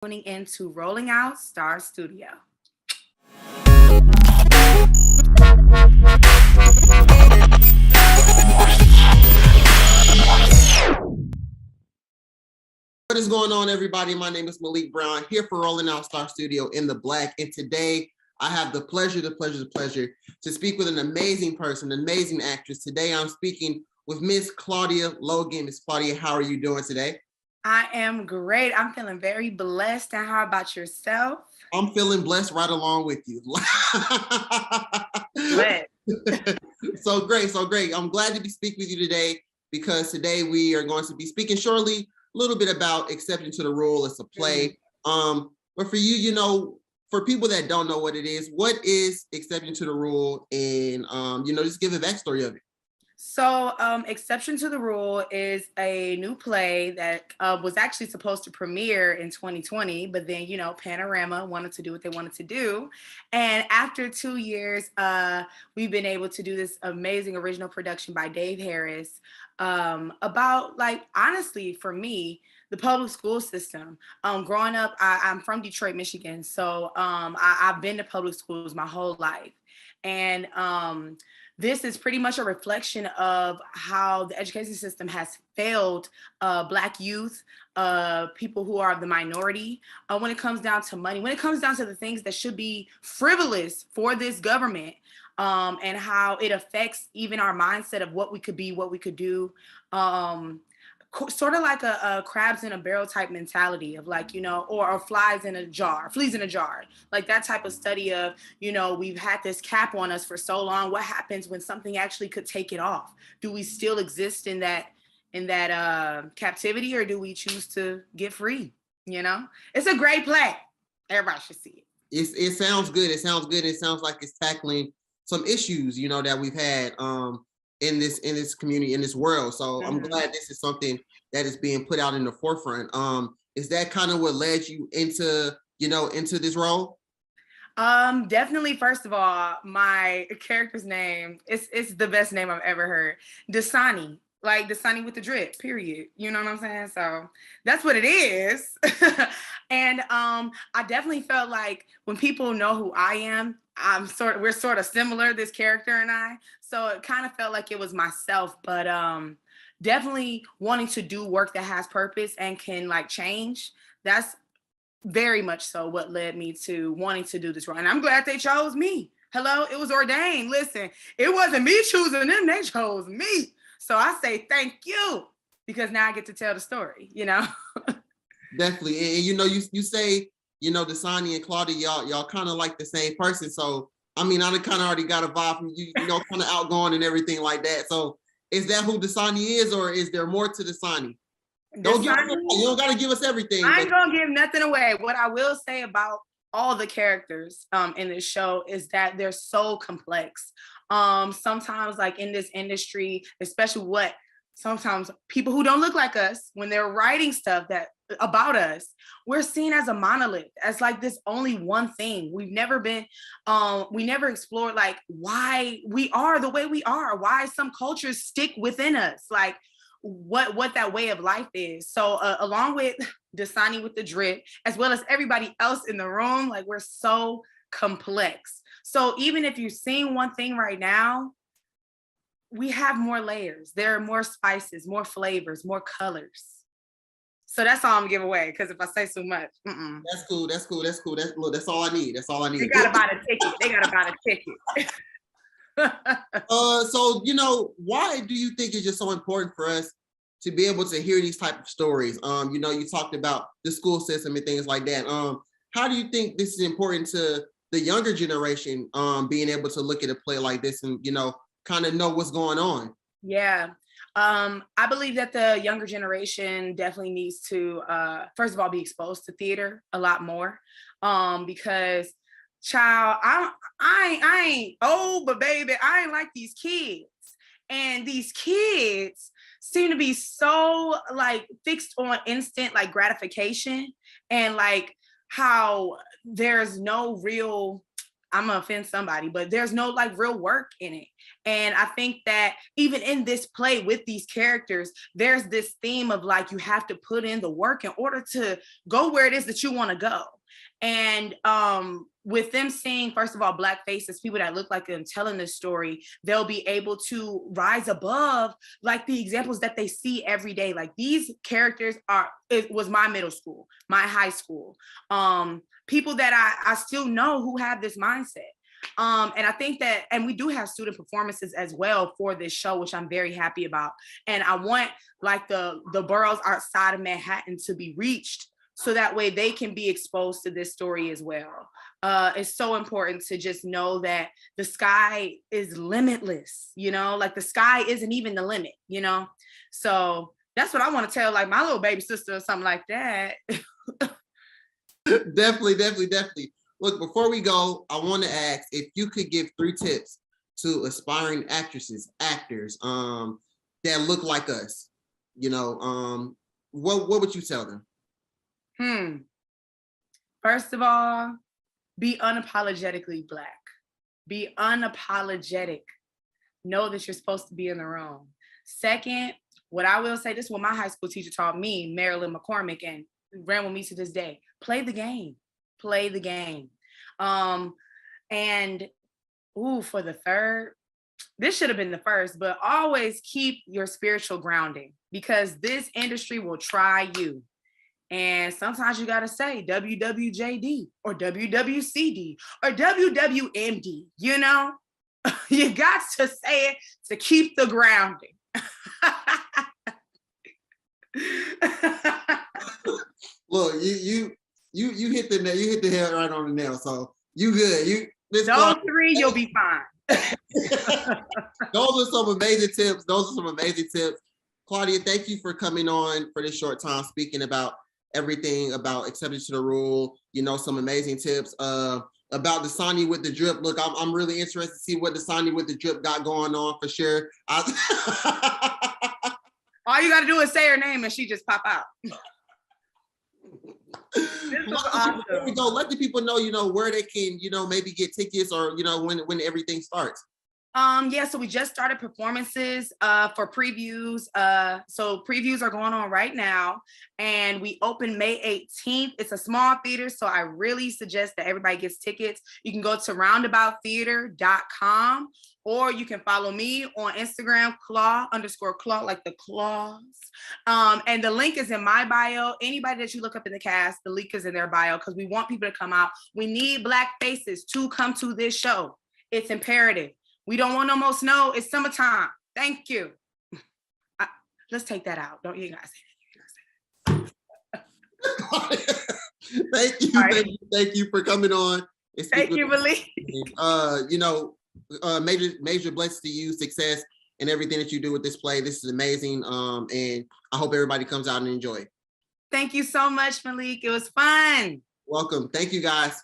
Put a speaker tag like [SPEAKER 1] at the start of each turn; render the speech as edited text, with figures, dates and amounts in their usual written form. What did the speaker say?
[SPEAKER 1] tuning into Rolling Out Star Studio.
[SPEAKER 2] What is going on, everybody? My name is Malik Brown, here for Rolling Out Star Studio in the Black. And today I have the pleasure to speak with an amazing person, an amazing actress. Today I'm speaking with Miss Claudia Logan. Miss Claudia, how are you doing today?
[SPEAKER 1] I am great. I'm feeling very blessed. And how about yourself?
[SPEAKER 2] I'm feeling blessed right along with you.
[SPEAKER 1] Blessed.
[SPEAKER 2] So great. I'm glad to be speaking with you today because today we are going to be speaking shortly a little bit about Exception to the Rule. It's a play. But for you, for people that don't know what it is, what is Exception to the Rule? And just give a backstory of it.
[SPEAKER 1] So, Exception to the Rule is a new play that was actually supposed to premiere in 2020, but then, Panorama wanted to do what they wanted to do. And after 2 years, we've been able to do this amazing original production by Dave Harris about, honestly, for me, the public school system. Growing up, I'm from Detroit, Michigan. So I've been to public schools my whole life. And this is pretty much a reflection of how the education system has failed Black youth, people who are the minority, when it comes down to money, when it comes down to the things that should be frivolous for this government, and how it affects even our mindset of what we could be, what we could do. Sort of like a crabs in a barrel type mentality of or fleas in a jar, like that type of study of, we've had this cap on us for so long. What happens when something actually could take it off? Do we still exist in that captivity, or do we choose to get free? It's a great play. Everybody should see it.
[SPEAKER 2] It sounds good. It sounds like it's tackling some issues, that we've had in this community, in this world. So I'm glad this is something that is being put out in the forefront. Is that kind of what led you into this role?
[SPEAKER 1] Definitely. First of all, my character's name, it's the best name I've ever heard. Dasani, like Dasani with the drip, period. You know what I'm saying? So that's what it is. And I definitely felt like when people know who I am, we're sort of similar, this character and I. So it kind of felt like it was myself, but definitely wanting to do work that has purpose and can change. That's very much so what led me to wanting to do this role. And I'm glad they chose me. Hello, it was ordained. Listen, it wasn't me choosing them, they chose me. So I say thank you, because now I get to tell the story,
[SPEAKER 2] Definitely. And you say, Dasani and Claudia, y'all kind of like the same person. So I mean, I kind of already got a vibe from you, kind of outgoing and everything like that. So is that who Dasani is, or is there more to Dasani? You don't got to give us everything.
[SPEAKER 1] I ain't gonna give nothing away. What I will say about all the characters in this show is that they're so complex. Sometimes, in this industry, especially sometimes people who don't look like us, when they're writing stuff about us, we're seen as a monolith, as this only one thing. We never explored why we are the way we are, why some cultures stick within us, what that way of life is. So along with Dasani with the drip, as well as everybody else in the room, we're so complex. So even if you're seeing one thing right now, we have more layers. There are more spices, more flavors, more colors. So that's all I'm gonna give away, because if I say so much,
[SPEAKER 2] That's cool. That's all I need.
[SPEAKER 1] They gotta buy the ticket.
[SPEAKER 2] So why do you think it's just so important for us to be able to hear these type of stories? You talked about the school system and things like that. How do you think this is important to the younger generation, being able to look at a play like this and kind of know what's going on?
[SPEAKER 1] Yeah. I believe that the younger generation definitely needs to, first of all, be exposed to theater a lot more, because child, I ain't old, but baby, I ain't like these kids. And these kids seem to be so fixed on instant gratification, and how there's no real I'm gonna offend somebody, but there's no like real work in it. And I think that even in this play with these characters, there's this theme of like, you have to put in the work in order to go where it is that you want to go. And with them seeing, first of all, Black faces, people that look like them telling this story, they'll be able to rise above like the examples that they see every day. Like these characters it was my middle school, my high school, people that I still know who have this mindset. And I think that, and we do have student performances as well for this show, which I'm very happy about. And I want like the boroughs outside of Manhattan to be reached, so that way they can be exposed to this story as well. It's so important to just know that the sky is limitless, you know, like the sky isn't even the limit, you know? So that's what I want to tell like my little baby sister or something like that.
[SPEAKER 2] Definitely. Look, before we go, I want to ask if you could give 3 tips to aspiring actresses, actors, that look like us, you know, what would you tell them?
[SPEAKER 1] First of all, be unapologetically Black. Be unapologetic. Know that you're supposed to be in the room. Second, what I will say, this is what my high school teacher taught me, Marilyn McCormick, and ran with me to this day. Play the game. Play the game. And for the third, this should have been the first, but always keep your spiritual grounding, because this industry will try you. And sometimes you got to say WWJD or WWCD or WWMD, you know? You got to say it to keep the grounding.
[SPEAKER 2] Look, you hit the head right on the nail. So you good.
[SPEAKER 1] Those 3, you'll be fine.
[SPEAKER 2] Those are some amazing tips. Claudia, thank you for coming on for this short time, speaking about everything about acceptance to the rule, you know, some amazing tips about Dasani with the drip. Look, I'm really interested to see what Dasani with the drip got going on for sure. All
[SPEAKER 1] you got to do is say her name and she just pop out. This was awesome.
[SPEAKER 2] Before we go, let the people know, you know, where they can, you know, maybe get tickets, or, you know, when everything starts.
[SPEAKER 1] So we just started performances for previews. So previews are going on right now, and we open May 18th. It's a small theater, so I really suggest that everybody gets tickets. You can go to roundabouttheater.com, or you can follow me on Instagram, Claw_Claw, like the claws. And the link is in my bio. Anybody that you look up in the cast, the link is in their bio, because we want people to come out. We need Black faces to come to this show. It's imperative. We don't want no more snow. It's summertime. Thank you. Let's take that out. Don't you guys say
[SPEAKER 2] that. Thank you for coming on.
[SPEAKER 1] Thank you, Malik.
[SPEAKER 2] You know, major blessings to you, success, and everything that you do with this play. This is amazing. And I hope everybody comes out and enjoy.
[SPEAKER 1] Thank you so much, Malik. It was fun.
[SPEAKER 2] Welcome. Thank you, guys.